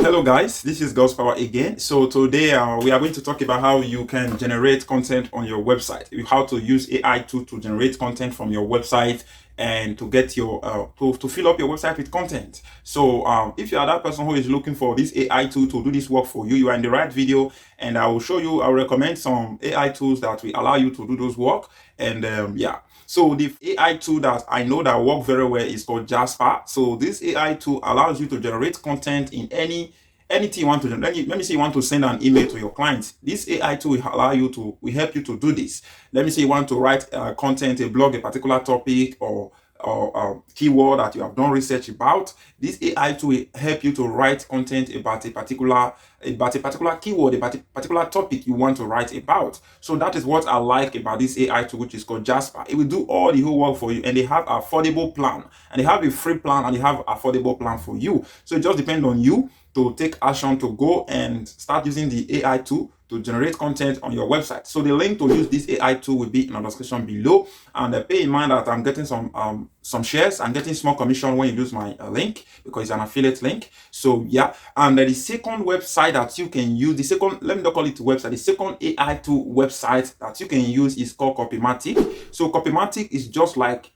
Hello guys, this is Jasper again. So today we are going to talk about how you can generate content on your website, how to use AI tool to generate content from your website and to get your to fill up your website with content. So if you are that person who is looking for this AI tool to do this work for you, you are in the right video, and I will show you, I'll recommend some AI tools that will allow you to do those work. And yeah, so the AI tool that I know that work very well is called Jasper. So this AI tool allows you to generate content in anything you want to do. Let me say you want to send an email to your clients. This AI tool will allow you to, will help you to do this. Let me say you want to write content, a blog, a particular topic, or keyword that you have done research about. This AI tool will help you to write content about a particular keyword, a particular topic you want to write about. So that is what I like about this AI tool, which is called Jasper. It will do all the whole work for you, and they have affordable plan, and they have a free plan, and they have affordable plan for you. So it just depends on you to take action to go and start using the AI tool to generate content on your website. So the link to use this AI tool will be in the description below. And pay in mind that I'm getting some shares. I'm getting small commission when you use my link, because it's an affiliate link. So yeah, and the second website that you can use, the second, let me not call it website, the second AI tool website that you can use is called Copymatic. So Copymatic is just like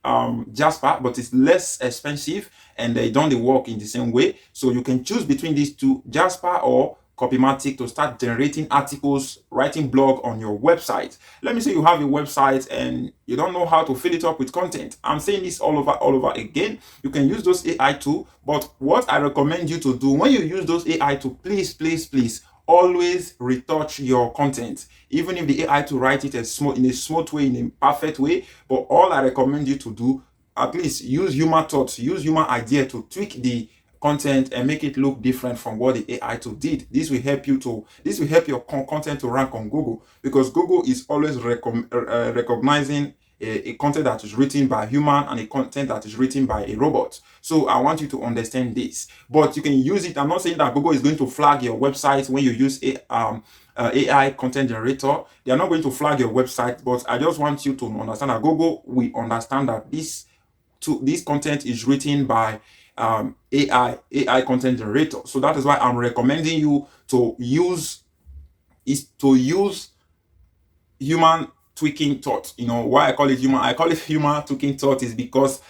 Jasper, but it's less expensive, and they done the work in the same way. So you can choose between these two, Jasper or Copymatic, to start generating articles, writing blog on your website. Let me say you have a website and you don't know how to fill it up with content. I'm saying this all over again. You can use those AI tools, but what I recommend you to do when you use those AI tools, please always retouch your content. Even if the AI to write it in a smooth way, in a perfect way, but all I recommend you to do, at least use human thoughts, use human idea to tweak the content and make it look different from what the AI tool did. This will help your content to rank on Google, because Google is always recognizing a content that is written by a human and a content that is written by a robot. So I want you to understand this. But you can use it. I'm not saying that Google is going to flag your website when you use AI content generator. They are not going to flag your website, but I just want you to understand that Google will understand that this content is written by AI content generator. So that is why I'm recommending you to use human tweaking thought. You know why I call it human? I call it human tweaking thought is because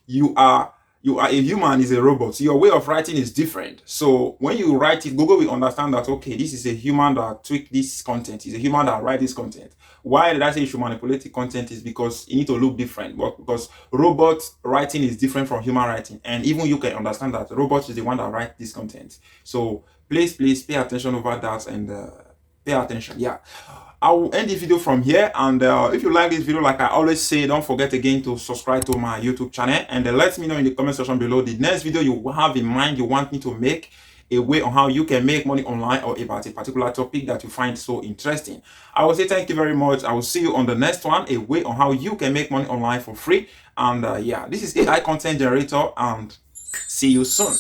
you are a human, is a robot. So your way of writing is different. So when you write it, Google will understand that, okay, this is a human that tweak this content. It's a human that write this content. Why did I say you should manipulate the content? Is because you need to look different. But because robot writing is different from human writing, and even you can understand that robot is the one that write this content. So please pay attention over that, and pay attention. Yeah, I will end the video from here. And if you like this video, like I always say, don't forget again to subscribe to my YouTube channel, and let me know in the comment section below the next video you have in mind you want me to make, a way on how you can make money online, or about a particular topic that you find so interesting. I will say thank you very much. I will see you on the next one, a way on how you can make money online for free. And yeah, this is AI content generator, and see you soon.